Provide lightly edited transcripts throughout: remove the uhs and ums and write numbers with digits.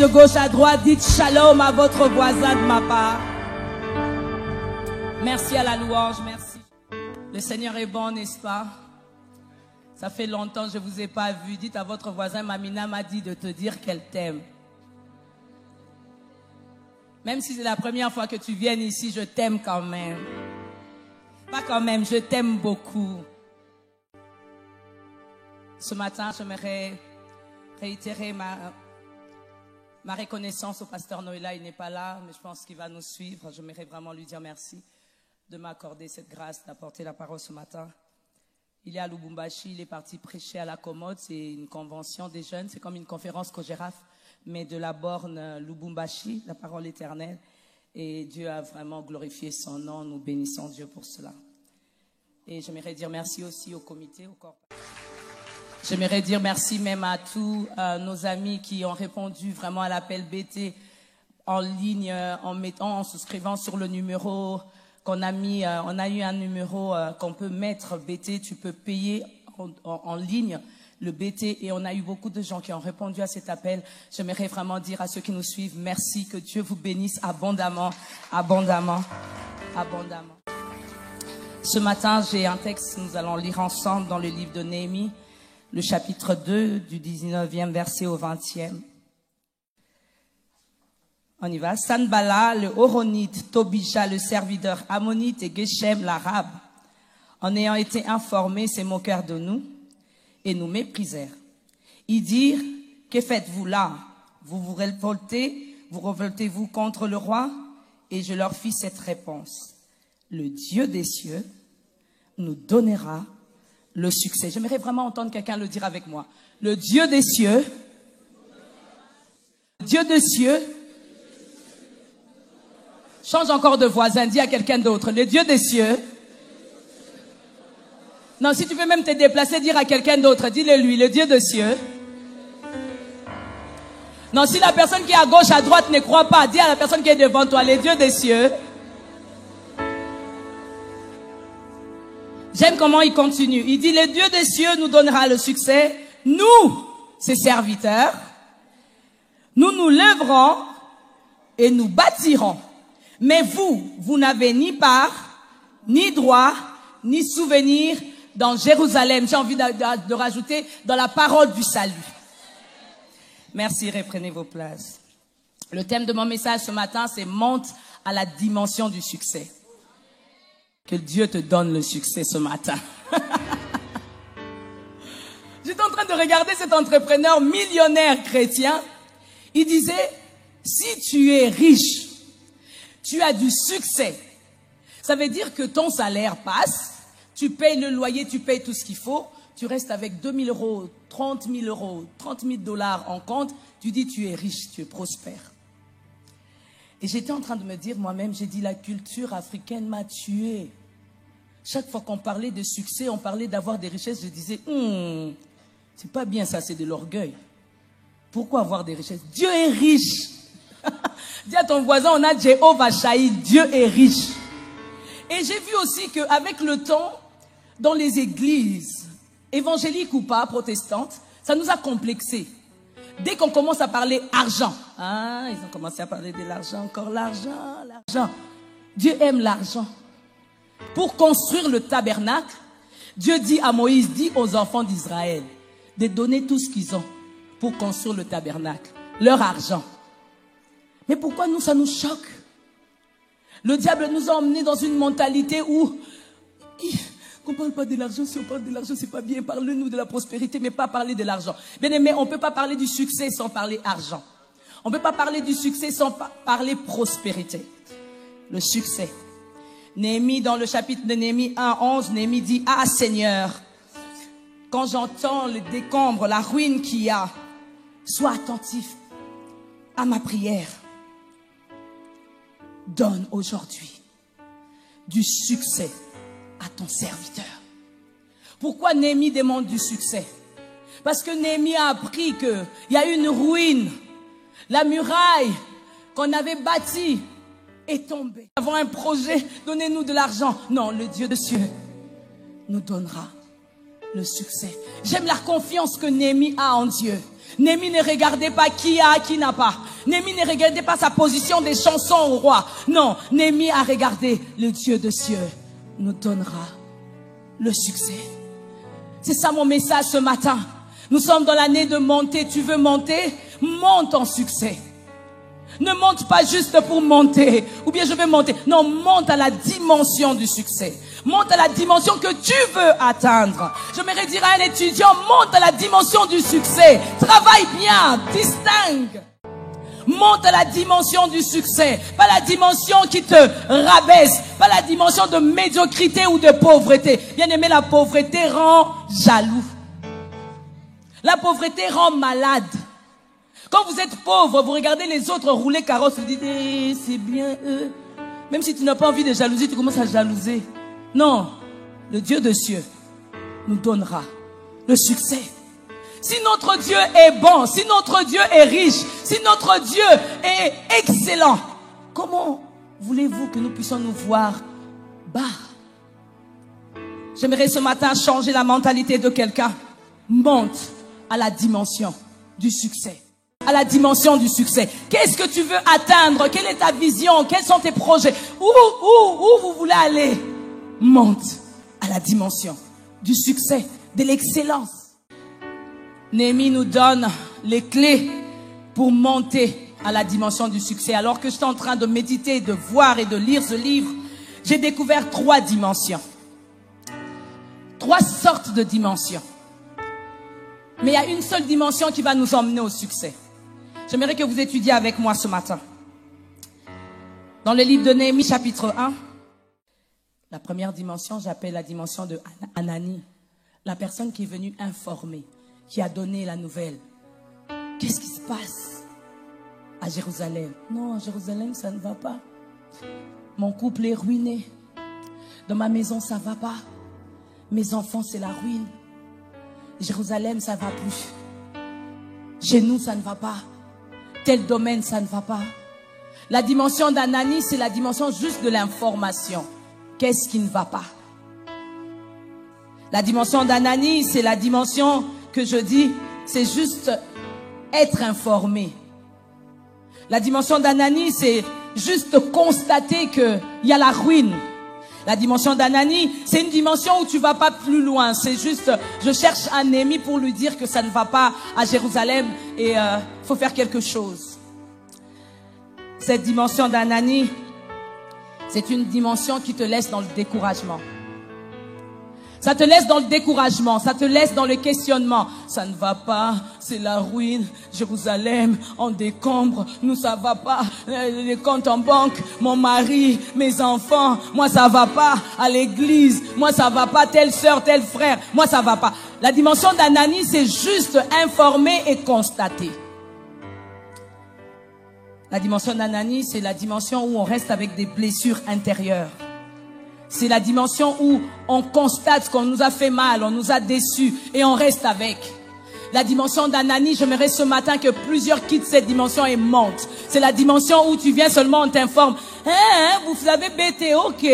de gauche à droite, dites shalom à votre voisin de ma part. Merci à la louange, merci. Le Seigneur est bon, n'est-ce pas? Ça fait longtemps que je ne vous ai pas vu. Dites à votre voisin, Mamina m'a dit de te dire qu'elle t'aime. Même si c'est la première fois que tu viennes ici, je t'aime quand même. Pas quand même, je t'aime beaucoup. Ce matin, j'aimerais réitérer ma reconnaissance au pasteur Noëlla. Il n'est pas là, mais je pense qu'il va nous suivre. J'aimerais vraiment lui dire merci de m'accorder cette grâce d'apporter la parole ce matin. Il est à Lubumbashi, il est parti prêcher à la Commode. C'est une convention des jeunes, c'est comme une conférence Kogéraf, mais de la borne Lubumbashi, la parole éternelle. Et Dieu a vraiment glorifié son nom. Nous bénissons Dieu pour cela. Et j'aimerais dire merci aussi au comité, au corps. J'aimerais dire merci même à tous nos amis qui ont répondu vraiment à l'appel BT en ligne, en souscrivant sur le numéro qu'on a mis. On a eu un numéro qu'on peut mettre BT, tu peux payer en ligne le BT, et on a eu beaucoup de gens qui ont répondu à cet appel. J'aimerais vraiment dire à ceux qui nous suivent, merci, que Dieu vous bénisse abondamment, abondamment, abondamment. Ce matin, j'ai un texte que nous allons lire ensemble dans le livre de Néhémie, le chapitre 2, du 19e verset au 20e. On y va. Sanballat, le Horonite, Tobija, le serviteur ammonite, et Geshem, l'arabe, en ayant été informés, se moquèrent de nous et nous méprisèrent. Ils dirent, que faites-vous là? Vous révoltez-vous contre le roi? Et je leur fis cette réponse. Le Dieu des cieux nous donnera le succès. J'aimerais vraiment entendre quelqu'un le dire avec moi. Le Dieu des cieux, Dieu des cieux, change encore de voisin, dis à quelqu'un d'autre. Le Dieu des cieux. Non, si tu veux même te déplacer, dire à quelqu'un d'autre, dis-le lui, le Dieu des cieux. Non, si la personne qui est à gauche, à droite ne croit pas, dis à la personne qui est devant toi, le Dieu des cieux. J'aime comment il continue. Il dit, le Dieu des cieux nous donnera le succès. Nous, ses serviteurs, nous nous lèverons et nous bâtirons. Mais vous n'avez ni part, ni droit, ni souvenir dans Jérusalem. J'ai envie de rajouter dans la parole du salut. Merci, reprenez vos places. Le thème de mon message ce matin, c'est monte à la dimension du succès. Que Dieu te donne le succès ce matin. J'étais en train de regarder cet entrepreneur millionnaire chrétien. Il disait, si tu es riche, tu as du succès. Ça veut dire que ton salaire passe, tu payes le loyer, tu payes tout ce qu'il faut, tu restes avec 2 000 euros, 30 000 euros, 30 000 $ en compte, tu dis tu es riche, tu es prospère. Et j'étais en train de me dire moi-même, j'ai dit la culture africaine m'a tué. Chaque fois qu'on parlait de succès, on parlait d'avoir des richesses, je disais, c'est pas bien ça, c'est de l'orgueil. Pourquoi avoir des richesses? Dieu est riche. Dis à ton voisin, on a Jéhovah Shaï, Dieu est riche. Et j'ai vu aussi qu'avec le temps, dans les églises, évangéliques ou pas, protestantes, ça nous a complexés. Dès qu'on commence à parler argent, ils ont commencé à parler de l'argent, encore l'argent, l'argent. Dieu aime l'argent. Pour construire le tabernacle, Dieu dit à Moïse, dit aux enfants d'Israël, de donner tout ce qu'ils ont pour construire le tabernacle, leur argent. Mais pourquoi nous, ça nous choque? Le diable nous a emmenés dans une mentalité où on ne parle pas de l'argent. Si on parle de l'argent, c'est pas bien. Parle-nous de la prospérité, mais pas parler de l'argent. Bien aimé, on ne peut pas parler du succès sans parler argent. On ne peut pas parler du succès sans parler prospérité. Le succès. Néhémie, dans le chapitre de Néhémie 1:11, Néhémie dit, ah Seigneur, quand j'entends le décombre, la ruine qu'il y a, sois attentif à ma prière. Donne aujourd'hui du succès à ton serviteur. Pourquoi Néhémie demande du succès? Parce que Néhémie a appris qu'il y a une ruine. La muraille qu'on avait bâtie est tombée. Nous avons un projet, donnez-nous de l'argent. Non, le Dieu des cieux nous donnera le succès. J'aime la confiance que Néhémie a en Dieu. Néhémie ne regardait pas qui a, qui n'a pas. Néhémie ne regardait pas sa position des chansons au roi. Non, Néhémie a regardé le Dieu de cieux nous donnera le succès. C'est ça mon message ce matin. Nous sommes dans l'année de monter. Tu veux monter? Monte en succès. Ne monte pas juste pour monter. Ou bien je vais monter. Non, monte à la dimension du succès. Monte à la dimension que tu veux atteindre. J'aimerais dire à un étudiant, monte à la dimension du succès. Travaille bien, distingue. Monte à la dimension du succès. Pas la dimension qui te rabaisse. Pas la dimension de médiocrité ou de pauvreté. Bien aimé, la pauvreté rend jaloux. La pauvreté rend malade. Quand vous êtes pauvre, vous regardez les autres rouler carrosse, vous dites, eh, c'est bien eux. Même si tu n'as pas envie de jalouser, tu commences à jalouser. Non, le Dieu de cieux nous donnera le succès. Si notre Dieu est bon, si notre Dieu est riche, si notre Dieu est excellent, comment voulez-vous que nous puissions nous voir bas? J'aimerais ce matin changer la mentalité de quelqu'un. Monte à la dimension du succès. À la dimension du succès. Qu'est-ce que tu veux atteindre? Quelle est ta vision? Quels sont tes projets? Où vous voulez aller? Monte à la dimension du succès, de l'excellence. Néhémie nous donne les clés pour monter à la dimension du succès. Alors que j'étais en train de méditer, de voir et de lire ce livre, j'ai découvert 3 dimensions. 3 sortes de dimensions. Mais il y a une seule dimension qui va nous emmener au succès. J'aimerais que vous étudiez avec moi ce matin. Dans le livre de Néhémie, chapitre 1, la première dimension, j'appelle la dimension de Anani. La personne qui est venue informer, qui a donné la nouvelle. Qu'est-ce qui se passe à Jérusalem? Non, à Jérusalem, ça ne va pas. Mon couple est ruiné. Dans ma maison, ça ne va pas. Mes enfants, c'est la ruine. Jérusalem, ça ne va plus. Chez nous, ça ne va pas. Tel domaine, ça ne va pas. La dimension d'Anani, c'est la dimension juste de l'information. Qu'est-ce qui ne va pas? La dimension d'Anani, c'est la dimension que je dis, c'est juste être informé. La dimension d'Anani, c'est juste constater qu'il y a la ruine. La dimension d'Anani, c'est une dimension où tu vas pas plus loin. C'est juste, je cherche un Néhémie pour lui dire que ça ne va pas à Jérusalem et faut faire quelque chose. Cette dimension d'Anani, c'est une dimension qui te laisse dans le découragement. Ça te laisse dans le découragement, ça te laisse dans le questionnement. Ça ne va pas, c'est la ruine, Jérusalem en décombre, nous ça va pas, les comptes en banque, mon mari, mes enfants, moi ça va pas, à l'église, moi ça va pas, telle sœur, tel frère, moi ça va pas. La dimension d'Anani, c'est juste informer et constater. La dimension d'Anani, c'est la dimension où on reste avec des blessures intérieures. C'est la dimension où on constate qu'on nous a fait mal, on nous a déçus et on reste avec. La dimension d'Anani, j'aimerais ce matin que plusieurs quittent cette dimension et montent. C'est la dimension où tu viens seulement, on t'informe. Vous avez bêté, ok,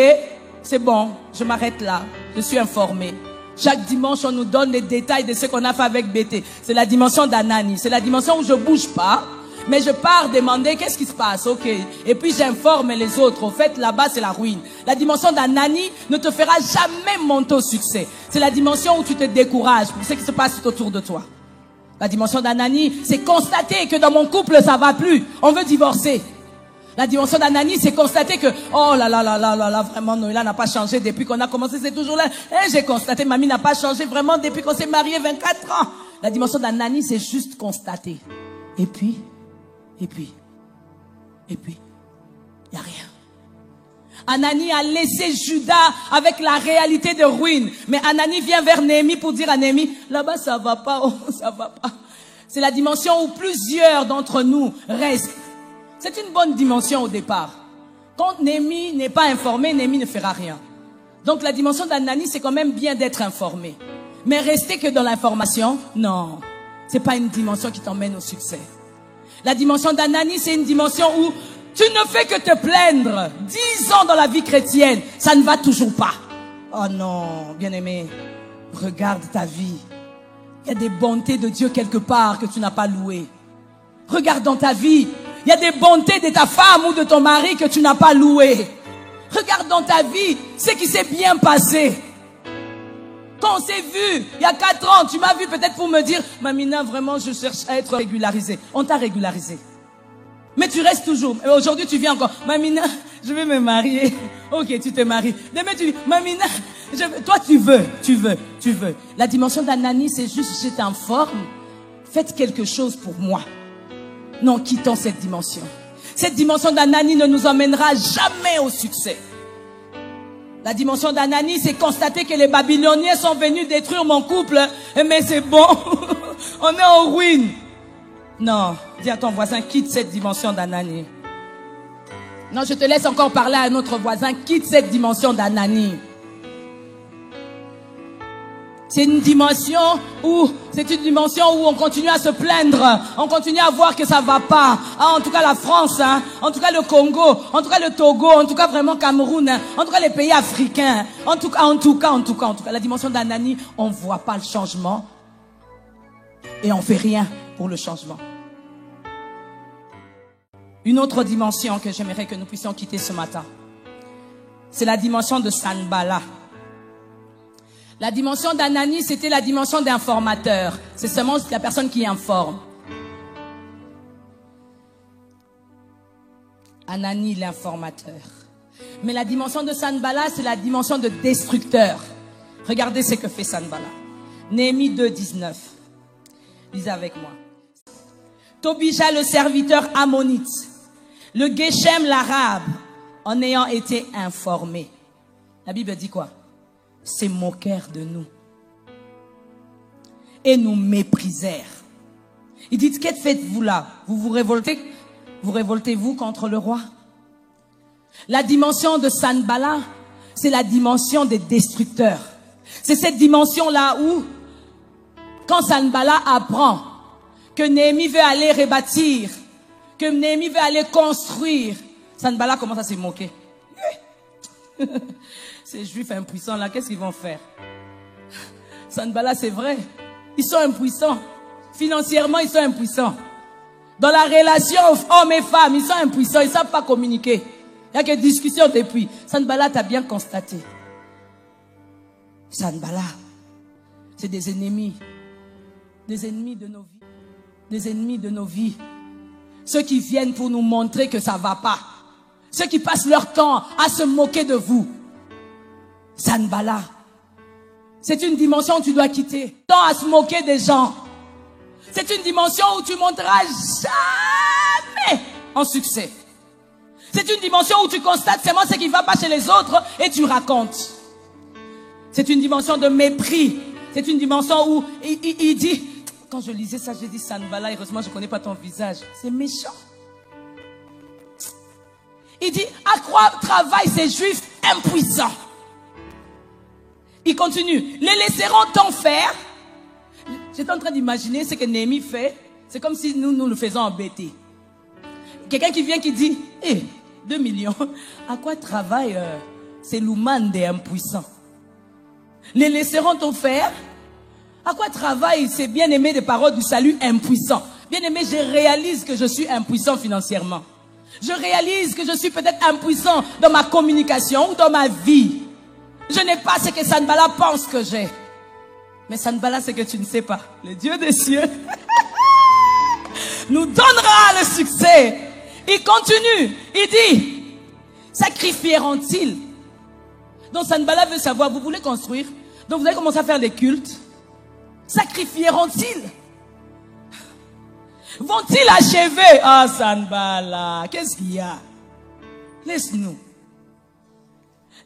c'est bon, je m'arrête là, je suis informé. Chaque dimanche, on nous donne les détails de ce qu'on a fait avec BT. C'est la dimension d'Anani, c'est la dimension où je bouge pas. Mais je pars demander qu'est-ce qui se passe, ok. Et puis j'informe les autres. Au fait, là-bas, c'est la ruine. La dimension d'Anani ne te fera jamais monter au succès. C'est la dimension où tu te décourages pour ce qui se passe tout autour de toi. La dimension d'Anani, c'est constater que dans mon couple, ça va plus. On veut divorcer. La dimension d'Anani, c'est constater que, oh là là là là là là, vraiment, Noëlla n'a pas changé depuis qu'on a commencé, c'est toujours là. Et j'ai constaté, mamie n'a pas changé vraiment depuis qu'on s'est marié 24 ans. La dimension d'Anani, c'est juste constater. Et puis, il n'y a rien. Anani a laissé Judas avec la réalité de ruine. Mais Anani vient vers Néhémie pour dire à Néhémie, là-bas ça va pas, oh, ça va pas. C'est la dimension où plusieurs d'entre nous restent. C'est une bonne dimension au départ. Quand Néhémie n'est pas informé, Néhémie ne fera rien. Donc la dimension d'Anani, c'est quand même bien d'être informé. Mais rester que dans l'information, non. C'est pas une dimension qui t'emmène au succès. La dimension d'Anani, c'est une dimension où tu ne fais que te plaindre. 10 ans dans la vie chrétienne, ça ne va toujours pas. Oh non, bien-aimé. Regarde ta vie. Il y a des bontés de Dieu quelque part que tu n'as pas louées. Regarde dans ta vie. Il y a des bontés de ta femme ou de ton mari que tu n'as pas louées. Regarde dans ta vie ce qui s'est bien passé. Quand on s'est vu, il y a 4 ans, tu m'as vu peut-être pour me dire, Mamina, vraiment, je cherche à être régularisée. On t'a régularisé. Mais tu restes toujours. Et aujourd'hui, tu viens encore. Mamina, je vais me marier. Ok, tu te maries. Demain, tu dis, Mamina, toi, tu veux. La dimension d'Anani, c'est juste, je t'informe. Faites quelque chose pour moi. Non, quittons cette dimension. Cette dimension d'Anani ne nous emmènera jamais au succès. La dimension d'Anani, c'est constater que les Babyloniens sont venus détruire mon couple. Mais c'est bon. On est en ruine. Non, dis à ton voisin, quitte cette dimension d'Anani. Non, je te laisse encore parler à un autre voisin, quitte cette dimension d'Anani. C'est une dimension où on continue à se plaindre, on continue à voir que ça va pas. Ah, en tout cas la France, hein, en tout cas le Congo, en tout cas le Togo, en tout cas vraiment Cameroun, hein, en tout cas les pays africains, en tout cas, la dimension d'Anani, on voit pas le changement et on fait rien pour le changement. Une autre dimension que j'aimerais que nous puissions quitter ce matin, c'est la dimension de Sanballat. La dimension d'Anani, c'était la dimension d'informateur. C'est seulement la personne qui informe. Anani, l'informateur. Mais la dimension de Sanballat, c'est la dimension de destructeur. Regardez ce que fait Sanballat. Néhémie 2, 19. Lisez avec moi. Tobija, le serviteur ammonite, le Geshem, l'arabe, en ayant été informé. La Bible dit quoi? Se moquèrent de nous et nous méprisèrent. Il dit, qu'est-ce que faites-vous là? Vous vous révoltez? Vous révoltez-vous contre le roi? La dimension de Sanballat, c'est la dimension des destructeurs. C'est cette dimension-là où, quand Sanballat apprend que Néhémie veut aller rebâtir, que Néhémie veut aller construire, Sanballat commence à se moquer. Ces juifs impuissants là, qu'est-ce qu'ils vont faire? Sanballat, c'est vrai. Ils sont impuissants. Financièrement, ils sont impuissants. Dans la relation hommes et femmes, ils sont impuissants. Ils ne savent pas communiquer. Il n'y a que discussion depuis. Sanballat a bien constaté. Sanballat, c'est des ennemis. Des ennemis de nos vies. Des ennemis de nos vies. Ceux qui viennent pour nous montrer que ça ne va pas. Ceux qui passent leur temps à se moquer de vous. Sanballat, c'est une dimension où tu dois quitter. Tant à se moquer des gens. C'est une dimension où tu ne monteras jamais en succès. C'est une dimension où tu constates seulement ce qui ne va pas chez les autres et tu racontes. C'est une dimension de mépris. C'est une dimension où il dit, quand je lisais ça, j'ai dit Sanballat, heureusement je ne connais pas ton visage. C'est méchant. Il dit, à quoi travaillent ces juifs impuissants? Il continue. Les laisseront donc faire. J'étais en train d'imaginer ce que Néhémie fait. C'est comme si nous le faisons embêter. Quelqu'un qui vient qui dit, 2 millions, à quoi travaillent ces loumans des impuissants? Les laisseront donc faire. À quoi travaillent ces bien-aimés des paroles du salut impuissants? Bien-aimé, je réalise que je suis impuissant financièrement. Je réalise que je suis peut-être impuissant dans ma communication ou dans ma vie. Je n'ai pas ce que Sanballat pense que j'ai. Mais Sanballat, c'est que tu ne sais pas. Le Dieu des cieux nous donnera le succès. Il continue. Il dit, sacrifieront-ils? Donc Sanballat veut savoir, vous voulez construire? Donc vous allez commencer à faire des cultes. Sacrifieront-ils? Vont-ils achever? Ah, Sanballat, qu'est-ce qu'il y a? Laisse-nous.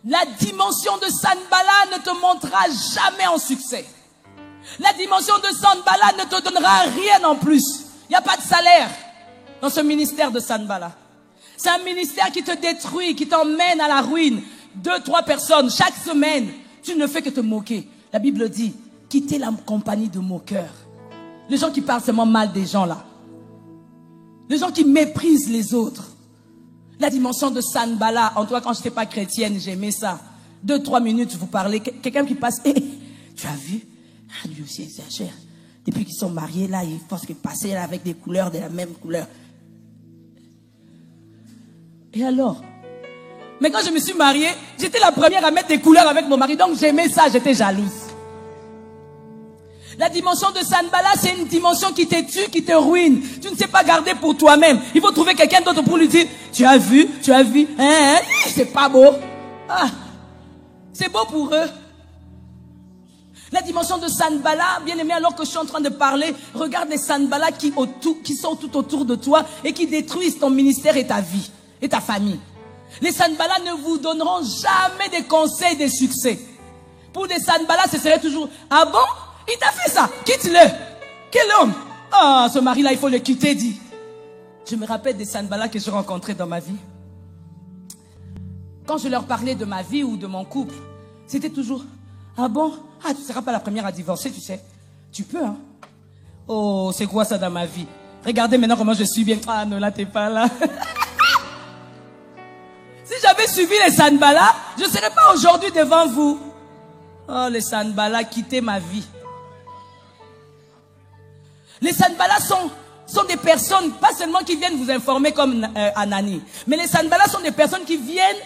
La dimension de Sanballat ne te montrera jamais en succès. La dimension de Sanballat ne te donnera rien en plus. Il n'y a pas de salaire dans ce ministère de Sanballat. C'est un ministère qui te détruit, qui t'emmène à la ruine. 2, 3 personnes chaque semaine. Tu ne fais que te moquer. La Bible dit, quittez la compagnie de moqueurs. Les gens qui parlent seulement mal des gens là. Les gens qui méprisent les autres. La dimension de Sanballat. En toi, quand je n'étais pas chrétienne, j'aimais ça. 2, 3 minutes, vous parlez. Quelqu'un qui passe, tu as vu? Ah, lui aussi exagère. Depuis qu'ils sont mariés, là, il pense que passer là, avec des couleurs de la même couleur. Et alors? Mais quand je me suis mariée, j'étais la première à mettre des couleurs avec mon mari. Donc j'aimais ça, j'étais jalouse. La dimension de Sanballat, c'est une dimension qui te tue, qui te ruine. Tu ne sais pas garder pour toi-même. Il faut trouver quelqu'un d'autre pour lui dire, tu as vu, hein, c'est pas beau. Ah, c'est beau pour eux. La dimension de Sanballat, bien aimé, alors que je suis en train de parler, regarde les Sanballat qui sont tout autour de toi et qui détruisent ton ministère et ta vie et ta famille. Les Sanballat ne vous donneront jamais des conseils de succès. Pour les Sanballat, ce serait toujours, ah bon? Il t'a fait ça, quitte-le. Quel homme? Ah, ce mari-là, il faut le quitter, dit. Je me rappelle des Sanballat que j'ai rencontrés dans ma vie. Quand je leur parlais de ma vie ou de mon couple, c'était toujours, ah bon? Ah, tu ne seras pas la première à divorcer, tu sais. Tu peux, hein? Oh, c'est quoi ça dans ma vie? Regardez maintenant comment je suis bien. Ah non, là, t'es pas là. Si j'avais suivi les Sanballat, je ne serais pas aujourd'hui devant vous. Oh, les Sanballat, quittez ma vie. Les Sanballat sont des personnes, pas seulement qui viennent vous informer comme Anani, mais les Sanballat sont des personnes qui viennent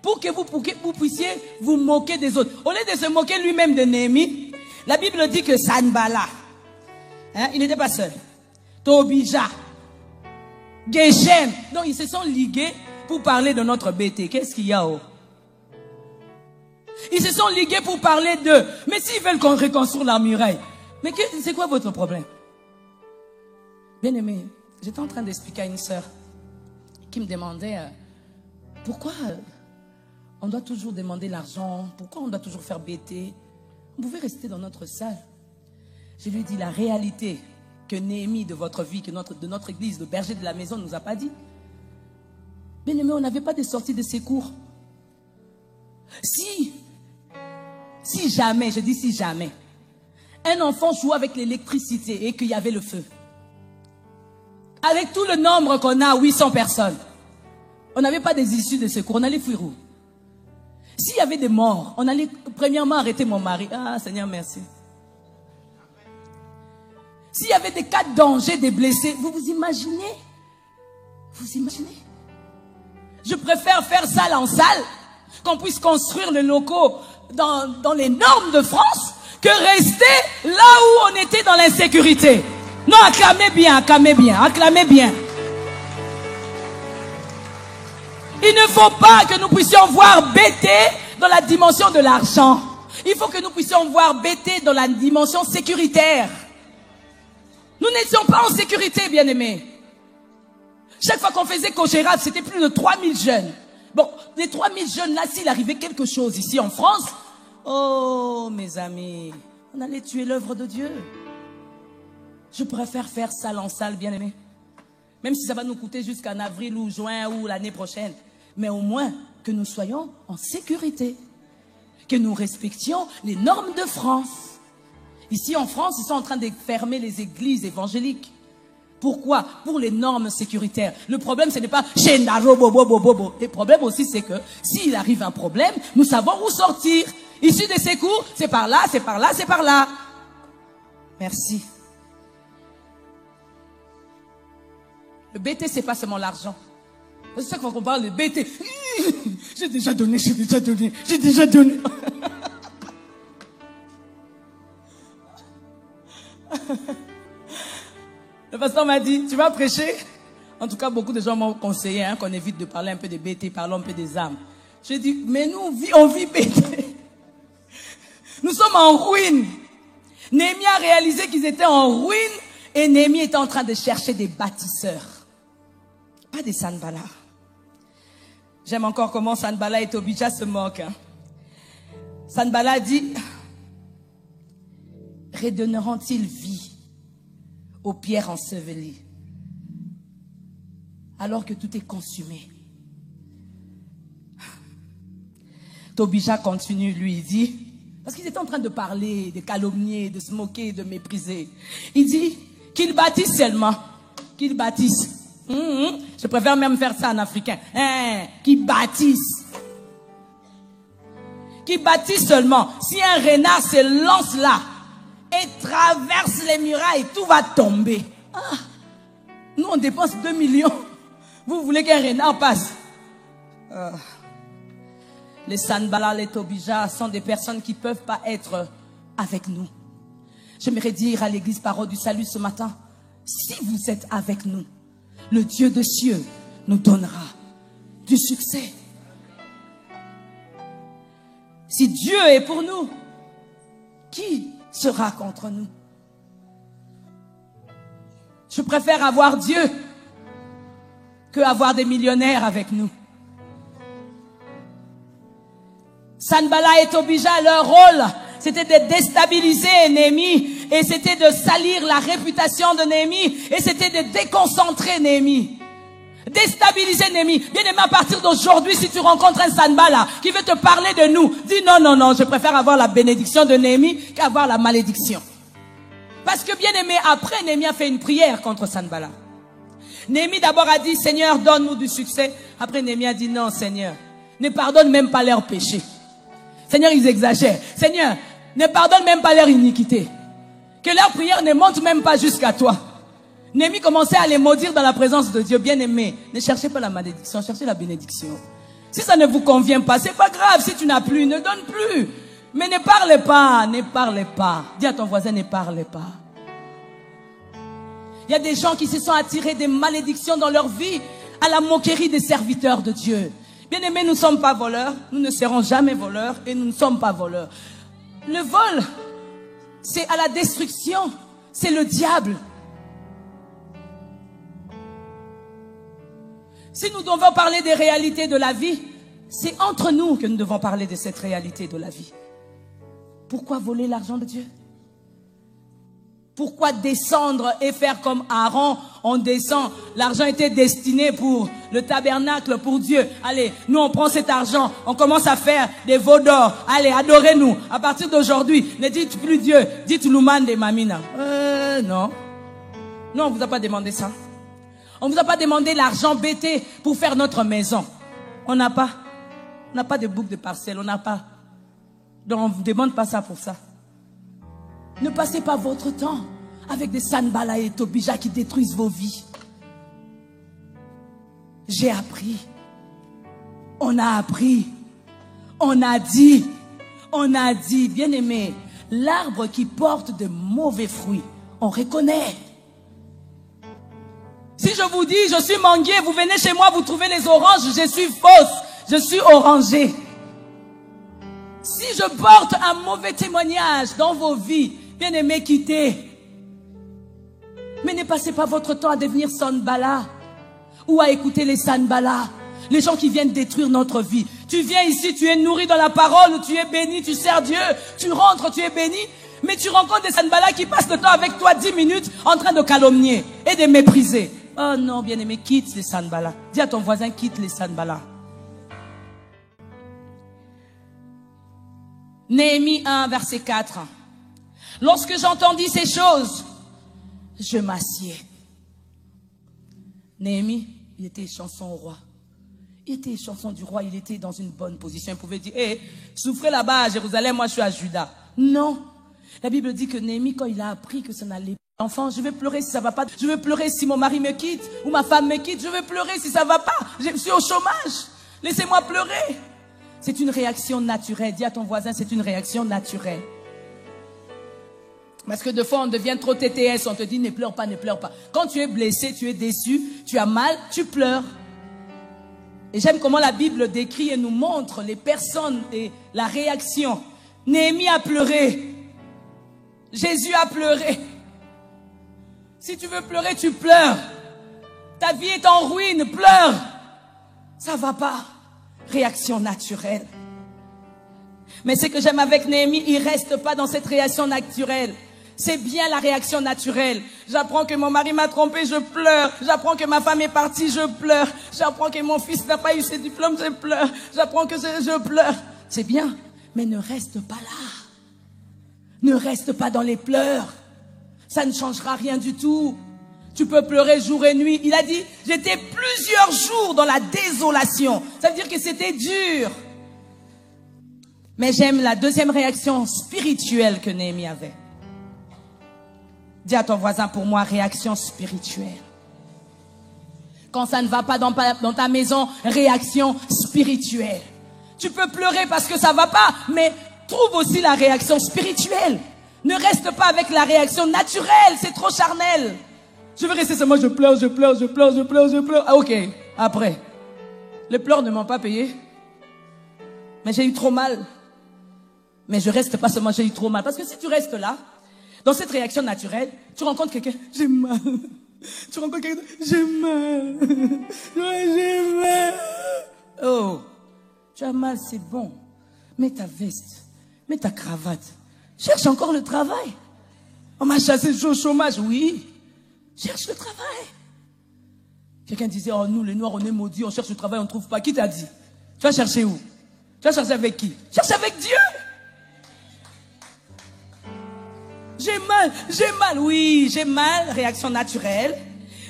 pour que vous puissiez vous moquer des autres. Au lieu de se moquer lui-même de Néhémie, la Bible dit que Sanballat, hein, il n'était pas seul. Tobija, Geshem, donc ils se sont ligués pour parler de notre BT. Qu'est-ce qu'il y a? Oh? Ils se sont ligués pour parler d'eux. Mais s'ils veulent qu'on reconstruise la muraille, mais c'est quoi votre problème? Bien aimé, j'étais en train d'expliquer à une sœur qui me demandait pourquoi on doit toujours demander l'argent, pourquoi on doit toujours faire BT. On pouvait rester dans notre salle. Je lui ai dit la réalité que Néhémie de votre vie, de notre église, le berger de la maison ne nous a pas dit. Bien aimé, on n'avait pas de sortie de secours. Si jamais, je dis si jamais, un enfant jouait avec l'électricité et qu'il y avait le feu, avec tout le nombre qu'on a, 800 personnes, on n'avait pas des issues de secours, on allait fuir où? S'il y avait des morts, on allait premièrement arrêter mon mari. Ah Seigneur, merci. S'il y avait des cas de danger, des blessés, vous vous imaginez? Vous imaginez? Je préfère faire salle en salle, qu'on puisse construire les locaux dans les normes de France, que rester là où on était dans l'insécurité. Non, acclamez bien, acclamez bien, acclamez bien. Il ne faut pas que nous puissions voir BT dans la dimension de l'argent. Il faut que nous puissions voir BT dans la dimension sécuritaire. Nous n'étions pas en sécurité, bien-aimés. Chaque fois qu'on faisait Cochérab, c'était plus de 3000 jeunes. Bon, les 3000 jeunes là, s'il arrivait quelque chose ici en France, oh mes amis, on allait tuer l'œuvre de Dieu. Je préfère faire salle en salle, bien-aimés. Même si ça va nous coûter jusqu'en avril ou juin ou l'année prochaine. Mais au moins que nous soyons en sécurité. Que nous respections les normes de France. Ici en France, ils sont en train de fermer les églises évangéliques. Pourquoi? Pour les normes sécuritaires. Le problème, ce n'est pas chez Naro, bobo, bobo, bobo. Le problème aussi, c'est que s'il arrive un problème, nous savons où sortir. Issu des secours, c'est par là, c'est par là, c'est par là. Merci. Le BT, c'est pas seulement l'argent. C'est ça qu'on parle de BT. J'ai déjà donné, j'ai déjà donné, j'ai déjà donné. Le pasteur m'a dit, tu vas prêcher? En tout cas, beaucoup de gens m'ont conseillé qu'on évite de parler un peu de BT, parlons un peu des âmes. J'ai dit, mais nous, on vit BT. Nous sommes en ruine. Néhémie a réalisé qu'ils étaient en ruine et Néhémie était en train de chercher des bâtisseurs. Pas des Sanballat. J'aime encore comment Sanballat et Tobija se moquent. Hein. Sanballat dit, redonneront-ils vie aux pierres ensevelies alors que tout est consumé? Tobija continue, lui, il dit, parce qu'ils étaient en train de parler, de calomnier, de se moquer, de mépriser. Il dit qu'ils bâtissent seulement, qu'ils bâtissent. Je préfère même faire ça en africain. Qu'ils bâtissent. qui bâtit seulement. Si un renard se lance là et traverse les murailles, tout va tomber. Ah, nous, on dépense 2 millions. Vous voulez qu'un renard passe? Les Sanballat, les Tobija sont des personnes qui ne peuvent pas être avec nous. J'aimerais dire à l'église Parole du Salut ce matin, si vous êtes avec nous, le Dieu de cieux nous donnera du succès. Si Dieu est pour nous, qui sera contre nous? Je préfère avoir Dieu que avoir des millionnaires avec nous. Sanballat et Tobija, leur rôle, c'était de déstabiliser Néhémie et c'était de salir la réputation de Néhémie et c'était de déconcentrer Néhémie. Déstabiliser Néhémie. Bien aimé, à partir d'aujourd'hui, si tu rencontres un Sanballat qui veut te parler de nous, dis non, non, non, je préfère avoir la bénédiction de Néhémie qu'avoir la malédiction. Parce que bien aimé, après Néhémie a fait une prière contre Sanballat. Néhémie d'abord a dit, Seigneur, donne-nous du succès. Après Néhémie a dit, non, Seigneur, ne pardonne même pas leurs péchés. Seigneur, ils exagèrent. Seigneur, ne pardonne même pas leur iniquité. Que leur prière ne monte même pas jusqu'à toi. Néhémie commençait à les maudire dans la présence de Dieu. Bien aimé, ne cherchez pas la malédiction, cherchez la bénédiction. Si ça ne vous convient pas, c'est pas grave. Si tu n'as plus, ne donne plus. Mais ne parlez pas, ne parlez pas. Dis à ton voisin, ne parlez pas. Il y a des gens qui se sont attirés des malédictions dans leur vie à la moquerie des serviteurs de Dieu. Bien aimés, nous ne sommes pas voleurs, nous ne serons jamais voleurs et nous ne sommes pas voleurs. Le vol, c'est à la destruction, c'est le diable. Si nous devons parler des réalités de la vie, c'est entre nous que nous devons parler de cette réalité de la vie. Pourquoi voler l'argent de Dieu? Pourquoi descendre et faire comme Aaron? On descend. L'argent était destiné pour le tabernacle, pour Dieu. Allez, nous on prend cet argent, on commence à faire des veaux d'or. Allez, adorez-nous. À partir d'aujourd'hui, ne dites plus Dieu, dites Louman de Mamina. Non. Non, on ne vous a pas demandé ça. On ne vous a pas demandé l'argent bêté pour faire notre maison. On n'a pas. On n'a pas de boucle de parcelles, on n'a pas. Donc on ne vous demande pas ça pour ça. Ne passez pas votre temps avec des Sanballat et Tobija qui détruisent vos vies. J'ai appris. On a appris. On a dit. Bien aimé, l'arbre qui porte de mauvais fruits, on reconnaît. Si je vous dis, je suis manguier, vous venez chez moi, vous trouvez les oranges, je suis fausse, je suis orangée. Si je porte un mauvais témoignage dans vos vies, bien aimé, quittez. Mais ne passez pas votre temps à devenir Sanballat ou à écouter les Sanballat, les gens qui viennent détruire notre vie. Tu viens ici, tu es nourri dans la parole, tu es béni, tu sers Dieu, tu rentres, tu es béni, mais tu rencontres des Sanballat qui passent le temps avec toi 10 minutes en train de calomnier et de mépriser. Oh non, bien aimé, quitte les Sanballat. Dis à ton voisin, quitte les Sanballat. Néhémie 1, verset 4. Lorsque j'entendis ces choses, je m'assieds. Néhémie, il était chanson au roi. Il était chanson du roi, il était dans une bonne position. Il pouvait dire, hé, souffrez là-bas à Jérusalem, moi je suis à Juda. Non. La Bible dit que Néhémie, quand il a appris que ça n'allait pas, enfant, je vais pleurer si ça va pas. Je vais pleurer si mon mari me quitte ou ma femme me quitte. Je vais pleurer si ça va pas. Je suis au chômage. Laissez-moi pleurer. C'est une réaction naturelle. Dis à ton voisin, c'est une réaction naturelle. Parce que des fois, on devient trop TTS. On te dit, ne pleure pas, ne pleure pas. Quand tu es blessé, tu es déçu, tu as mal, tu pleures. Et j'aime comment la Bible décrit et nous montre les personnes et la réaction. Néhémie a pleuré. Jésus a pleuré. Si tu veux pleurer, tu pleures. Ta vie est en ruine, pleure. Ça va pas. Réaction naturelle. Mais ce que j'aime avec Néhémie, il reste pas dans cette réaction naturelle. C'est bien la réaction naturelle. J'apprends que mon mari m'a trompé, je pleure. J'apprends que ma femme est partie, je pleure. J'apprends que mon fils n'a pas eu ses diplômes, je pleure. J'apprends que je pleure. C'est bien, mais ne reste pas là. Ne reste pas dans les pleurs. Ça ne changera rien du tout. Tu peux pleurer jour et nuit. Il a dit, j'étais plusieurs jours dans la désolation. Ça veut dire que c'était dur. Mais j'aime la deuxième réaction spirituelle que Néhémie avait. Dis à ton voisin, pour moi, réaction spirituelle. Quand ça ne va pas dans ta maison, réaction spirituelle. Tu peux pleurer parce que ça ne va pas, mais trouve aussi la réaction spirituelle. Ne reste pas avec la réaction naturelle, c'est trop charnel. Je veux rester seulement, je pleure. Ah, ok, après. Les pleurs ne m'ont pas payé. Mais j'ai eu trop mal. Mais je reste pas seulement, j'ai eu trop mal. Parce que si tu restes là, dans cette réaction naturelle, tu rencontres quelqu'un, j'ai mal. Tu rencontres quelqu'un, j'ai mal. Ouais, j'ai mal. Oh, tu as mal, c'est bon. Mets ta veste, mets ta cravate. Cherche encore le travail. On m'a chassé au chômage, oui. Cherche le travail. Quelqu'un disait, oh nous les Noirs, on est maudits, on cherche le travail, on ne trouve pas. Qui t'a dit? Tu vas chercher où? Tu vas chercher avec qui? Cherche avec Dieu. J'ai mal, oui, j'ai mal, réaction naturelle.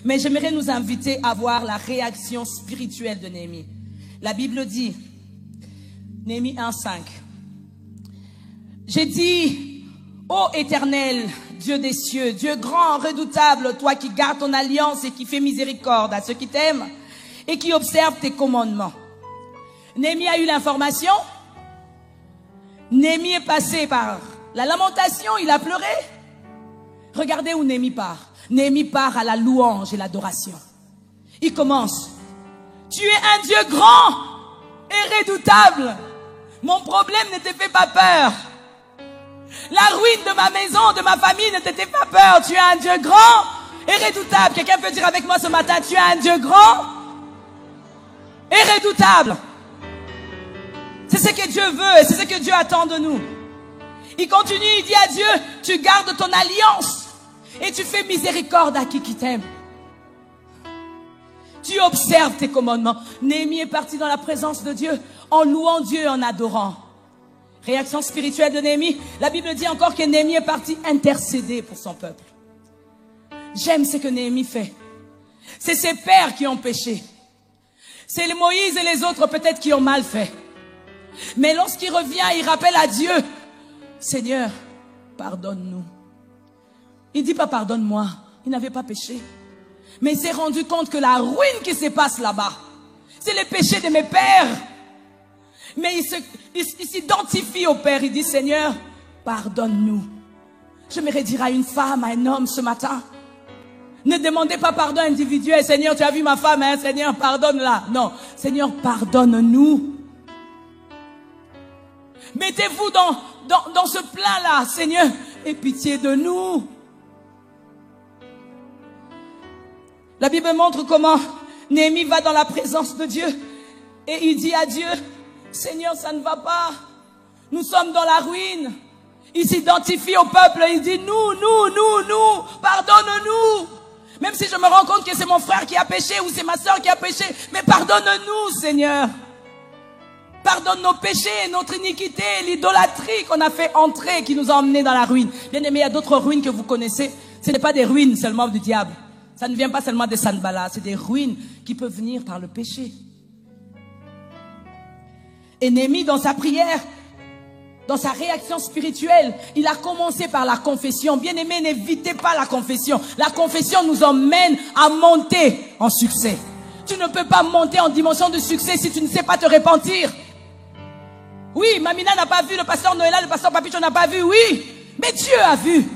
Mais j'aimerais nous inviter à voir la réaction spirituelle de Néhémie. La Bible dit, Néhémie 1:5. J'ai dit, ô Éternel, Dieu des cieux, Dieu grand, redoutable, toi qui gardes ton alliance et qui fais miséricorde à ceux qui t'aiment et qui observent tes commandements. Néhémie a eu l'information. Néhémie est passé par la lamentation, il a pleuré. Regardez où Néhémie part. Néhémie part à la louange et l'adoration. Il commence. Tu es un Dieu grand et redoutable. Mon problème ne te fait pas peur. La ruine de ma maison, de ma famille ne te fait pas peur. Tu es un Dieu grand et redoutable. Quelqu'un peut dire avec moi ce matin, tu es un Dieu grand et redoutable. C'est ce que Dieu veut et c'est ce que Dieu attend de nous. Il continue, il dit à Dieu, tu gardes ton alliance et tu fais miséricorde à qui t'aime. Tu observes tes commandements. Néhémie est parti dans la présence de Dieu en louant Dieu et en adorant. Réaction spirituelle de Néhémie. La Bible dit encore que Néhémie est parti intercéder pour son peuple. J'aime ce que Néhémie fait. C'est ses pères qui ont péché. C'est les Moïse et les autres peut-être qui ont mal fait. Mais lorsqu'il revient, il rappelle à Dieu, Seigneur, pardonne-nous. Il ne dit pas pardonne-moi. Il n'avait pas péché. Mais il s'est rendu compte que la ruine qui se passe là-bas, c'est le péché de mes pères. Mais il s'identifie au Père. Il dit, Seigneur, pardonne-nous. J'aimerais dire à une femme, à un homme ce matin, ne demandez pas pardon individuel. Seigneur, tu as vu ma femme, hein? Seigneur, pardonne-la. Non, Seigneur, pardonne-nous. Mettez-vous dans ce plan-là, Seigneur, aie pitié de nous. La Bible montre comment Néhémie va dans la présence de Dieu et il dit à Dieu, Seigneur, ça ne va pas. Nous sommes dans la ruine. Il s'identifie au peuple et il dit, nous, pardonne-nous. Même si je me rends compte que c'est mon frère qui a péché ou c'est ma soeur qui a péché, mais pardonne-nous, Seigneur. Pardonne nos péchés, notre iniquité, l'idolâtrie qu'on a fait entrer, qui nous a emmenés dans la ruine. Bien aimé, il y a d'autres ruines que vous connaissez. Ce n'est pas des ruines seulement du diable. Ça ne vient pas seulement des Sanballat. C'est des ruines qui peuvent venir par le péché. Et Néhémie, dans sa prière, dans sa réaction spirituelle, il a commencé par la confession. Bien aimé, n'évitez pas la confession. La confession nous emmène à monter en succès. Tu ne peux pas monter en dimension de succès si tu ne sais pas te repentir. Oui, Mamina n'a pas vu, le pasteur Noëlla, le pasteur Papicho n'a pas vu, oui. Mais Dieu a vu.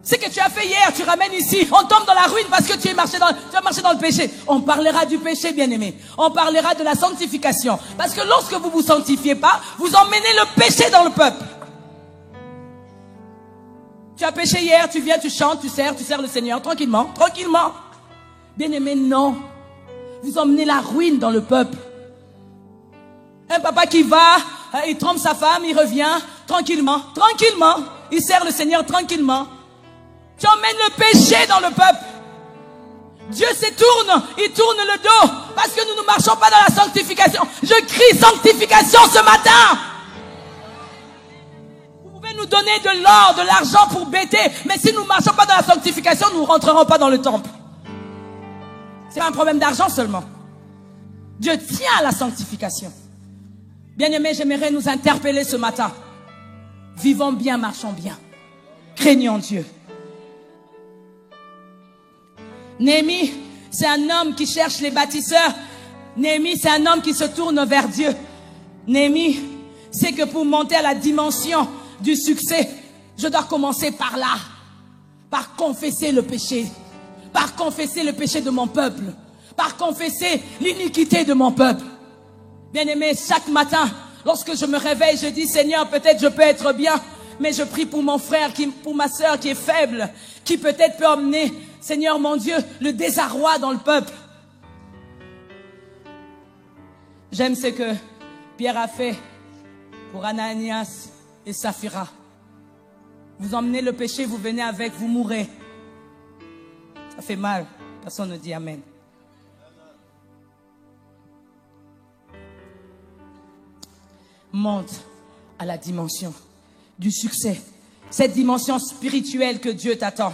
Ce que tu as fait hier, tu ramènes ici. On tombe dans la ruine parce que tu as marché dans le péché. On parlera du péché, bien-aimé. On parlera de la sanctification. Parce que lorsque vous ne vous sanctifiez pas, vous emmenez le péché dans le peuple. Tu as péché hier, tu viens, tu chantes, tu sers le Seigneur tranquillement, tranquillement. Bien-aimé, non. Vous emmenez la ruine dans le peuple. Un papa qui va, il trompe sa femme, il revient tranquillement, tranquillement. Il sert le Seigneur tranquillement. Tu emmènes le péché dans le peuple. Dieu se tourne, il tourne le dos parce que nous ne marchons pas dans la sanctification. Je crie sanctification ce matin. Vous pouvez nous donner de l'or, de l'argent pour bêter, mais si nous ne marchons pas dans la sanctification, nous ne rentrerons pas dans le temple. C'est pas un problème d'argent seulement. Dieu tient à la sanctification. Bien-aimés, j'aimerais nous interpeller ce matin. Vivons bien, marchons bien. Craignons Dieu. Néhémie, c'est un homme qui cherche les bâtisseurs. Néhémie, c'est un homme qui se tourne vers Dieu. Néhémie, c'est que pour monter à la dimension du succès, je dois commencer par là. Par confesser le péché. Par confesser le péché de mon peuple. Par confesser l'iniquité de mon peuple. Bien-aimé, chaque matin, lorsque je me réveille, je dis, Seigneur, peut-être je peux être bien, mais je prie pour mon frère, pour ma soeur qui est faible, qui peut-être peut emmener, Seigneur mon Dieu, le désarroi dans le peuple. J'aime ce que Pierre a fait pour Ananias et Saphira. Vous emmenez le péché, vous venez avec, vous mourrez. Ça fait mal, personne ne dit Amen. Monte à la dimension du succès. Cette dimension spirituelle que Dieu t'attend.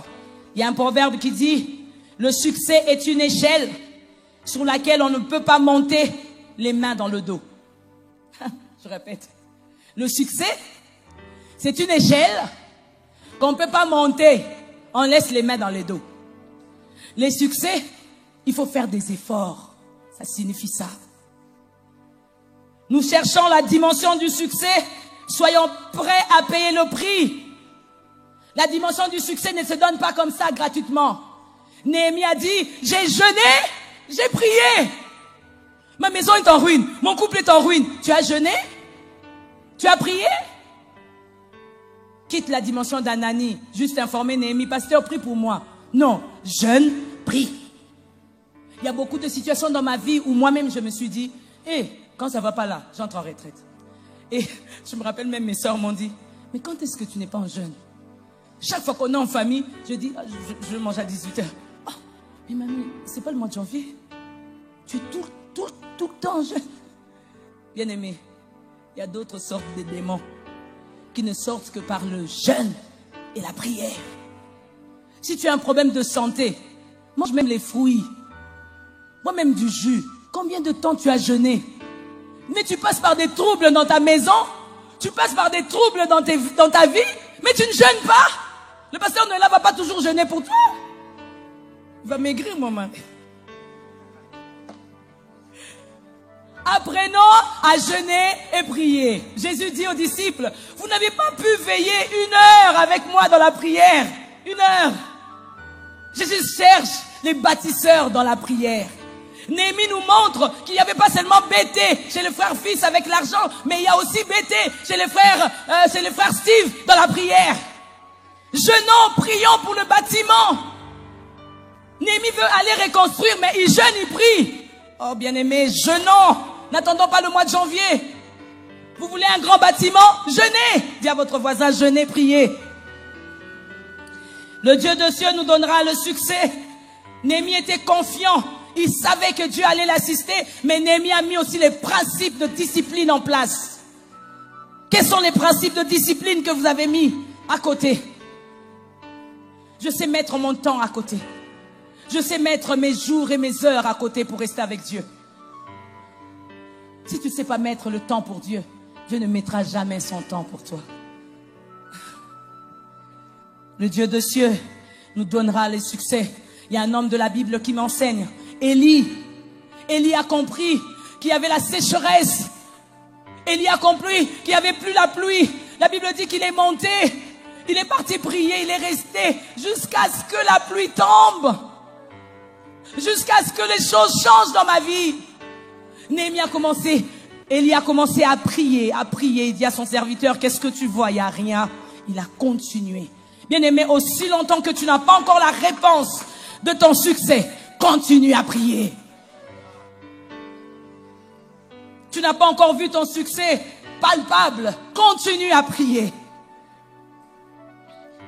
Il y a un proverbe qui dit, le succès est une échelle sur laquelle on ne peut pas monter les mains dans le dos. Je répète. Le succès, c'est une échelle qu'on ne peut pas monter. On laisse les mains dans les dos. Les succès, il faut faire des efforts. Ça signifie ça. Nous cherchons la dimension du succès. Soyons prêts à payer le prix. La dimension du succès ne se donne pas comme ça gratuitement. Néhémie a dit, j'ai jeûné, j'ai prié. Ma maison est en ruine, mon couple est en ruine. Tu as jeûné? Tu as prié? Quitte la dimension d'Anani. Juste informer Néhémie, pasteur, prie pour moi. Non, jeûne, prie. Il y a beaucoup de situations dans ma vie où moi-même je me suis dit, quand ça va pas là, j'entre en retraite. Et je me rappelle même mes soeurs m'ont dit, mais quand est-ce que tu n'es pas en jeûne? Chaque fois qu'on est en famille, je dis, je mange à 18h. Oh, mais mamie, c'est pas le mois de janvier. Tu es tout le temps en jeûne. Bien aimé, il y a d'autres sortes de démons qui ne sortent que par le jeûne et la prière. Si tu as un problème de santé, mange même les fruits. Moi-même du jus. Combien de temps tu as jeûné? Mais tu passes par des troubles dans ta maison. Tu passes par des troubles dans ta vie. Mais tu ne jeûnes pas. Le pasteur ne va pas toujours jeûner pour toi. Il va maigrir, mon mari. Apprenons à jeûner et prier. Jésus dit aux disciples, vous n'avez pas pu veiller 1 heure avec moi dans la prière. 1 heure. Jésus cherche les bâtisseurs dans la prière. Néhémie nous montre qu'il n'y avait pas seulement bêté chez le frère fils avec l'argent, mais il y a aussi bêté chez les frères Steve dans la prière. Jeûnons, prions pour le bâtiment. Néhémie veut aller reconstruire, mais il jeûne, il prie. Oh bien-aimé, jeûnons. N'attendons pas le mois de janvier. Vous voulez un grand bâtiment? Jeûnez. Dis à votre voisin, jeûnez, priez. Le Dieu de cieux nous donnera le succès. Néhémie était confiant. Il savait que Dieu allait l'assister, mais Néhémie a mis aussi les principes de discipline en place. Quels sont les principes de discipline que vous avez mis à côté? Je sais mettre mon temps à côté. Je sais mettre mes jours et mes heures à côté pour rester avec Dieu. Si tu ne sais pas mettre le temps pour Dieu, Dieu ne mettra jamais son temps pour toi. Le Dieu de cieux nous donnera les succès. Il y a un homme de la Bible qui m'enseigne. Élie a compris qu'il y avait la sécheresse. Élie a compris qu'il n'y avait plus la pluie. La Bible dit qu'il est monté. Il est parti prier. Il est resté jusqu'à ce que la pluie tombe. Jusqu'à ce que les choses changent dans ma vie. Néhémie a commencé. Élie a commencé à prier. Il dit à son serviteur, qu'est-ce que tu vois? Il n'y a rien. Il a continué. Bien aimé, aussi longtemps que tu n'as pas encore la réponse de ton succès, continue à prier. Tu n'as pas encore vu ton succès palpable, continue à prier.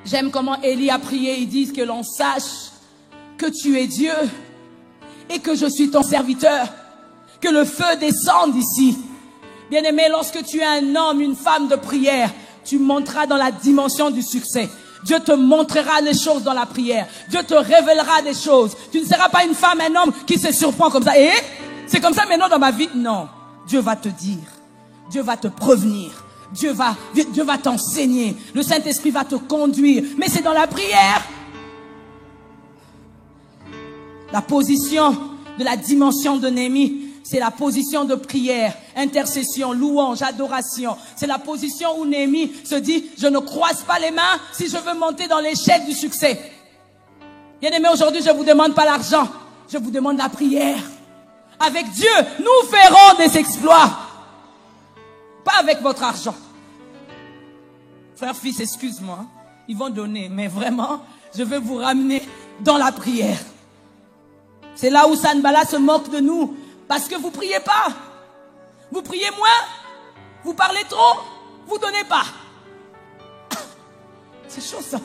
J'aime comment Élie a prié. Il dit que l'on sache que tu es Dieu et que je suis ton serviteur. Que le feu descende ici. Bien aimé, lorsque tu es un homme, une femme de prière, tu monteras dans la dimension du succès. Dieu te montrera les choses dans la prière. Dieu te révélera des choses. Tu ne seras pas une femme, un homme qui se surprend comme ça. Et c'est comme ça maintenant dans ma vie. Non, Dieu va te dire. Dieu va te prévenir. Dieu va t'enseigner. Le Saint-Esprit va te conduire. Mais c'est dans la prière. La position de la dimension de Néhémie, c'est la position de prière, intercession, louange, adoration. C'est la position où Néhémie se dit, je ne croise pas les mains si je veux monter dans l'échelle du succès. Bien-aimés, aujourd'hui, je ne vous demande pas l'argent. Je vous demande la prière. Avec Dieu, nous ferons des exploits. Pas avec votre argent. Frère, fils, excuse-moi. Ils vont donner, mais vraiment, je veux vous ramener dans la prière. C'est là où Sanballat se moque de nous. Parce que vous priez pas. Vous priez moins. Vous parlez trop. Vous donnez pas. C'est chaud ça.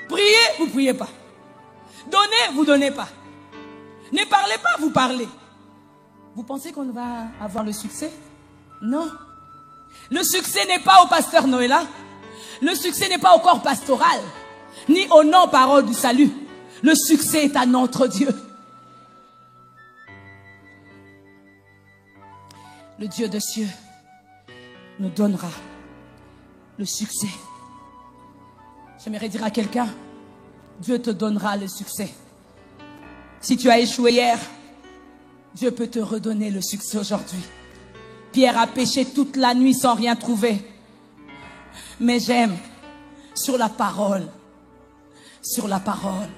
Priez, vous priez pas. Donnez, vous donnez pas. Ne parlez pas, vous parlez. Vous pensez qu'on va avoir le succès? Non. Le succès n'est pas au pasteur Noëlla. Le succès n'est pas au corps pastoral. Ni au nom parole du salut. Le succès est à notre Dieu. Le Dieu de cieux nous donnera le succès. J'aimerais dire à quelqu'un, Dieu te donnera le succès. Si tu as échoué hier, Dieu peut te redonner le succès aujourd'hui. Pierre a péché toute la nuit sans rien trouver. Mais j'aime sur la parole. Sur la parole.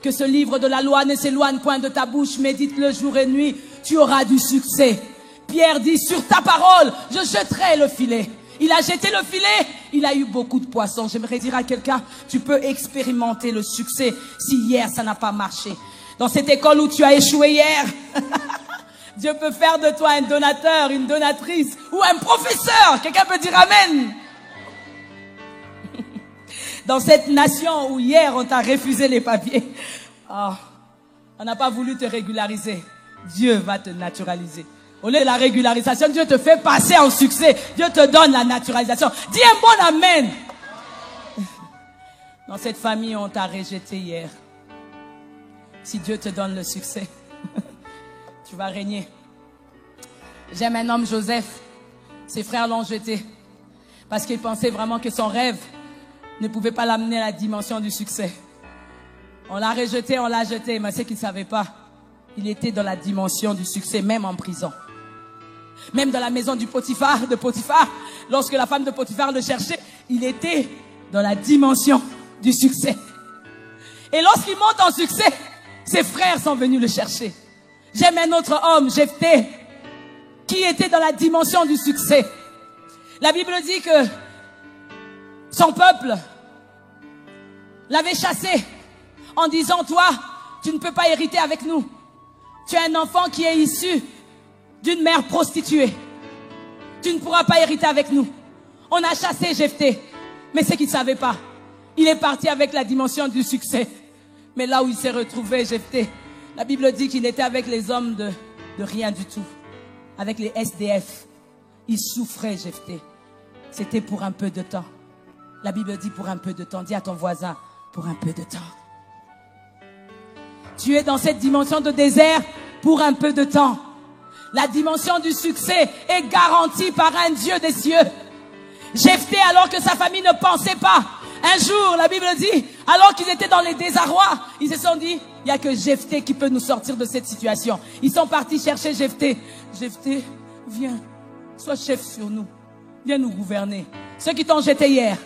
Que ce livre de la loi ne s'éloigne point de ta bouche. Médite-le jour et nuit. Tu auras du succès. Pierre dit, sur ta parole, je jetterai le filet. Il a jeté le filet, il a eu beaucoup de poissons. J'aimerais dire à quelqu'un, tu peux expérimenter le succès si hier ça n'a pas marché. Dans cette école où tu as échoué hier, Dieu peut faire de toi un donateur, une donatrice ou un professeur. Quelqu'un peut dire amen. Dans cette nation où hier on t'a refusé les papiers, on n'a pas voulu te régulariser. Dieu va te naturaliser. Au lieu de la régularisation, Dieu te fait passer en succès. Dieu te donne la naturalisation. Dis un bon amen. Dans cette famille, on t'a rejeté hier. Si Dieu te donne le succès, tu vas régner. J'aime un homme, Joseph. Ses frères l'ont jeté parce qu'il pensait vraiment que son rêve ne pouvait pas l'amener à la dimension du succès. On l'a rejeté, on l'a jeté, mais c'est qu'il ne savait pas. Il était dans la dimension du succès, même en prison. Même dans la maison de Potiphar, lorsque la femme de Potiphar le cherchait, il était dans la dimension du succès. Et lorsqu'il monte en succès, ses frères sont venus le chercher. J'aime un autre homme, Jephthé, qui était dans la dimension du succès. La Bible dit que son peuple l'avait chassé en disant, toi, tu ne peux pas hériter avec nous. Tu es un enfant qui est issu d'une mère prostituée. Tu ne pourras pas hériter avec nous. On a chassé Jephthé. Mais c'est qu'il ne savait pas. Il est parti avec la dimension du succès. Mais là où il s'est retrouvé, Jephthé, la Bible dit qu'il était avec les hommes de rien du tout. Avec les SDF. Il souffrait, Jephthé. C'était pour un peu de temps. La Bible dit pour un peu de temps. Dis à ton voisin, pour un peu de temps. Tu es dans cette dimension de désert pour un peu de temps. La dimension du succès est garantie par un Dieu des cieux. Jephthé, alors que sa famille ne pensait pas, un jour, la Bible dit, alors qu'ils étaient dans les désarrois, ils se sont dit, il n'y a que Jephthé qui peut nous sortir de cette situation. Ils sont partis chercher Jephthé. Jephthé, viens, sois chef sur nous. Viens nous gouverner. Ceux qui t'ont jeté hier.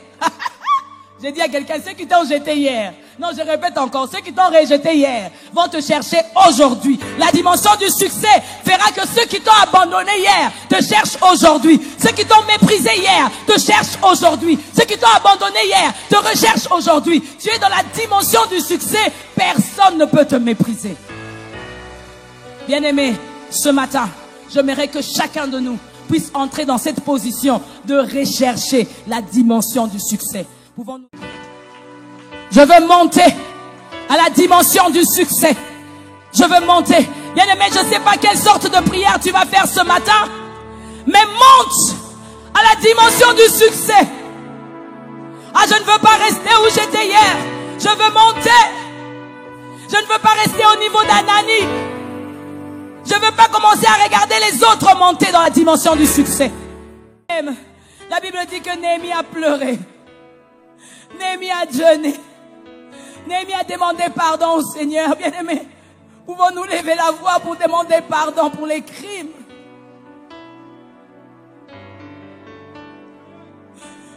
J'ai dit à quelqu'un, ceux qui t'ont jeté hier. Non, je répète encore, ceux qui t'ont rejeté hier vont te chercher aujourd'hui. La dimension du succès fera que ceux qui t'ont abandonné hier te cherchent aujourd'hui. Ceux qui t'ont méprisé hier te cherchent aujourd'hui. Ceux qui t'ont abandonné hier te recherchent aujourd'hui. Tu es dans la dimension du succès. Personne ne peut te mépriser. Bien-aimé, ce matin, j'aimerais que chacun de nous puisse entrer dans cette position de rechercher la dimension du succès. Pouvons-nous... Je veux monter à la dimension du succès. Je veux monter. Bien-aimé, je ne sais pas quelle sorte de prière tu vas faire ce matin, mais monte à la dimension du succès. Ah, je ne veux pas rester où j'étais hier. Je veux monter. Je ne veux pas rester au niveau d'Anani. Je ne veux pas commencer à regarder les autres monter dans la dimension du succès. La Bible dit que Néhémie a pleuré. Néhémie a jeûné. Néhémie a demandé pardon au Seigneur. Bien-aimés, pouvons-nous lever la voix pour demander pardon pour les crimes?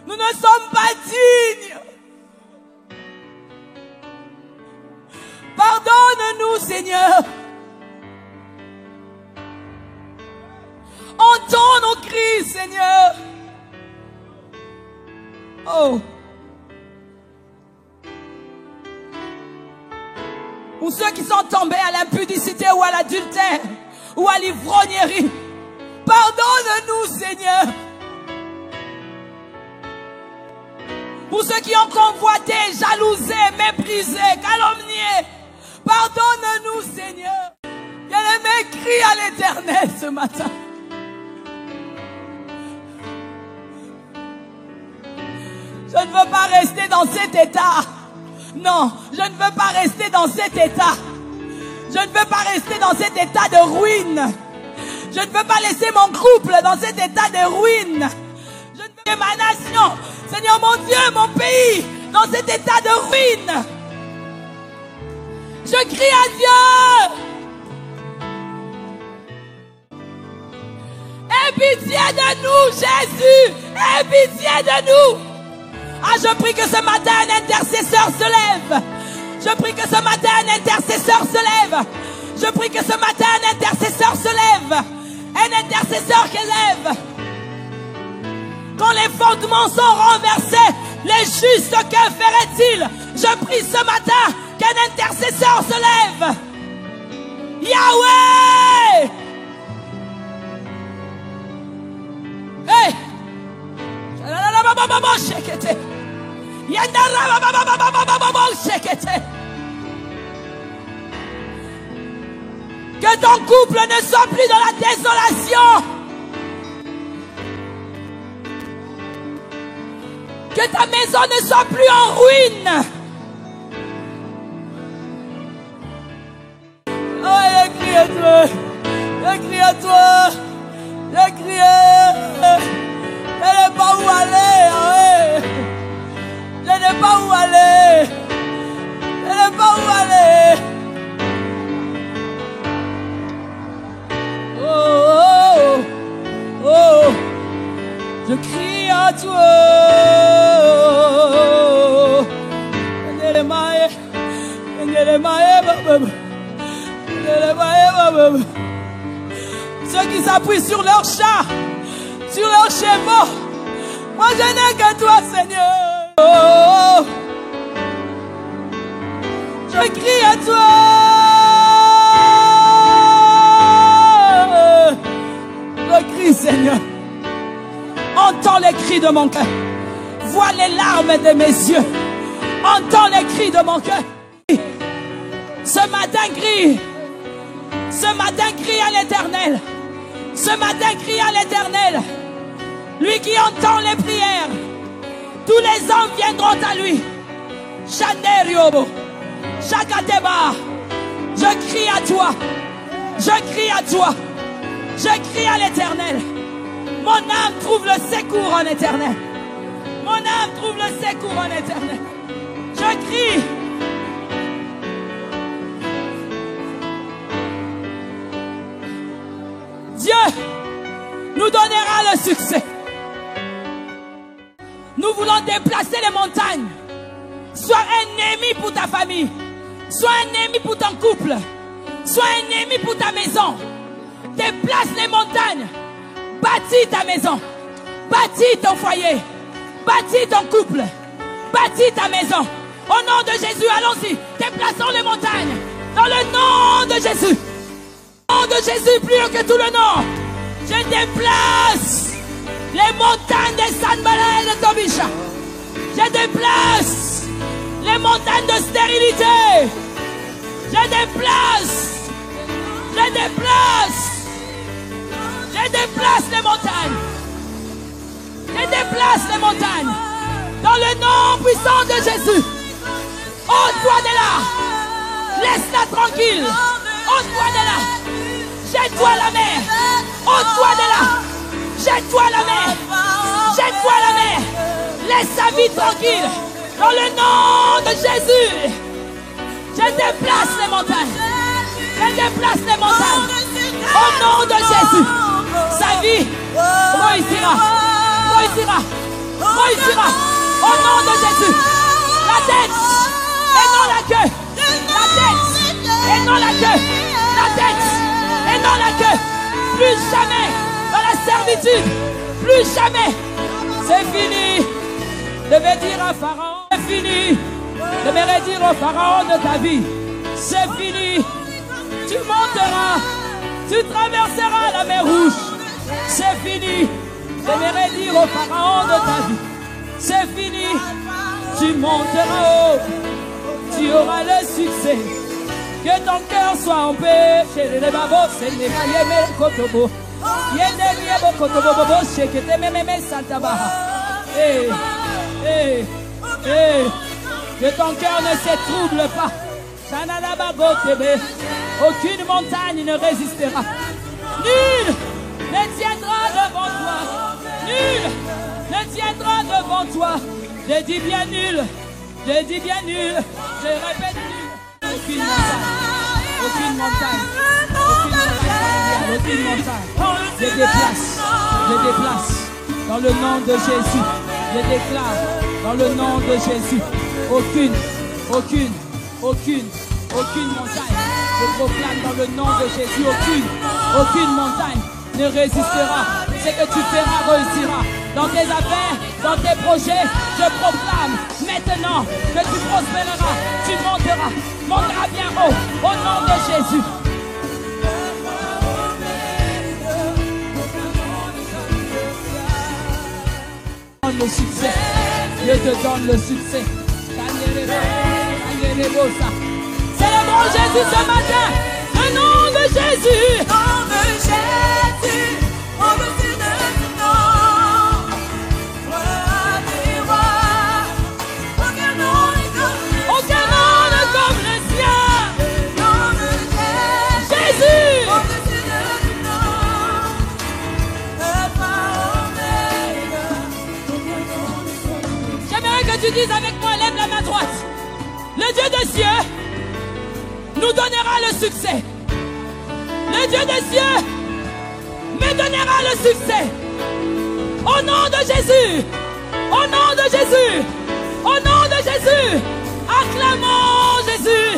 Nous ne sommes pas dignes. Pardonne-nous, Seigneur. Entends nos cris, Seigneur. Oh. Pour ceux qui sont tombés à l'impudicité ou à l'adultère ou à l'ivrognerie, pardonne-nous, Seigneur. Pour ceux qui ont convoité, jalousé, méprisé, calomnié, pardonne-nous, Seigneur. Bien-aimé, crie à l'Éternel ce matin. Je ne veux pas rester dans cet état. Non, je ne veux pas rester dans cet état. Je ne veux pas rester dans cet état de ruine. Je ne veux pas laisser mon couple dans cet état de ruine. Je ne veux pas ma nation, Seigneur mon Dieu, mon pays, dans cet état de ruine. Je crie à Dieu. Aie pitié de nous, Jésus. Aie pitié de nous. Ah, je prie que ce matin un intercesseur se lève. Je prie que ce matin un intercesseur se lève. Je prie que ce matin un intercesseur se lève. Un intercesseur qui lève. Quand les fondements sont renversés, les justes, que ferait-il? Je prie ce matin qu'un intercesseur se lève. Yahweh! Hey! Que ton couple ne soit plus dans la désolation. Que ta maison ne soit plus en ruine. Oh, je crie à toi. Je crie à toi. Je crie. Je n'ai pas où aller. Je n'ai pas où aller. Je n'ai pas où aller. Oh, oh, oh. Je crie à toi. Ceux qui s'appuient sur leurs chats, sur leurs chevaux, moi je n'ai que toi, Seigneur. Oh, je crie à toi. Je crie, Seigneur. Entends les cris de mon cœur. Vois les larmes de mes yeux. Entends les cris de mon cœur. Ce matin, crie. Ce matin, crie à l'Éternel. Ce matin, crie à l'Éternel. Lui qui entend les prières. Tous les hommes viendront à lui. Shaneriobo. Shakateba. Je crie à toi. Je crie à toi. Je crie à l'Éternel. Mon âme trouve le secours en Éternel. Mon âme trouve le secours en Éternel. Je crie. Dieu nous donnera le succès. Nous voulons déplacer les montagnes. Sois un ennemi pour ta famille. Sois un ennemi pour ton couple. Sois un ennemi pour ta maison. Déplace les montagnes. Bâtis ta maison. Bâtis ton foyer. Bâtis ton couple. Bâtis ta maison. Au nom de Jésus, allons-y. Déplaçons les montagnes. Dans le nom de Jésus. Au nom de Jésus, plus haut que tout le nom. Je déplace les montagnes de Sanballat et de Tobisha. Je déplace les montagnes de stérilité. Je déplace. Je déplace. Je déplace les montagnes. Je déplace les montagnes. Dans le nom puissant de Jésus. Ôte-toi de là. Laisse-la tranquille. Ôte-toi de là. Jette-toi à la mer. Ôte-toi de là. Jette-toi à la mer. Jette-toi à la mer. Laisse sa vie tranquille. Dans le nom de Jésus. Je déplace les montagnes. Je déplace les montagnes. Au nom de Jésus. Sa vie réussira. Réussira. Réussira. Au nom de Jésus. La tête et non la queue. La tête et non la queue. La tête et non la queue. Plus jamais dans la servitude. Plus jamais. C'est fini. Je vais dire à Pharaon, c'est fini. Je vais dire au Pharaon de ta vie, c'est fini. Tu monteras, tu traverseras la mer rouge. C'est fini. Je vais dire au Pharaon de ta vie, c'est fini. Tu monteras haut, tu auras le succès. Que ton cœur soit en paix. Chez les babos, c'est les mailles, kotobo. Yéné, kotobo, bobo, chez que t'es même Santaba. Que ton cœur ne se trouble pas. Aucune montagne ne résistera. Nul ne tiendra devant toi. Nul ne tiendra devant toi. Je dis bien nul. Je dis bien nul. Je répète nul. Aucune montagne. Aucune montagne. Aucune montagne. Je déplace. Je déplace. Dans le nom de Jésus. Je déclare dans le nom de Jésus, aucune montagne. Je proclame dans le nom de Jésus, aucune montagne ne résistera. Ce que tu feras réussira. Dans tes affaires, dans tes projets, je proclame maintenant que tu prospéreras, tu monteras bien haut au nom de Jésus. Le succès, Dieu te donne le succès. Célébrons Jésus ce matin. Le nom de Jésus. Nom de Jésus. Au-dessus de tout nom. Roi des rois. Aucun nom n'est comme le sien. Le nom de Jésus. Au-dessus de tout nom. J'aimerais que tu dises avec moi, lève la main droite. Le Dieu des cieux nous donnera le succès. Le Dieu des cieux me donnera le succès. Au nom de Jésus. Au nom de Jésus. Au nom de Jésus. Acclamons Jésus.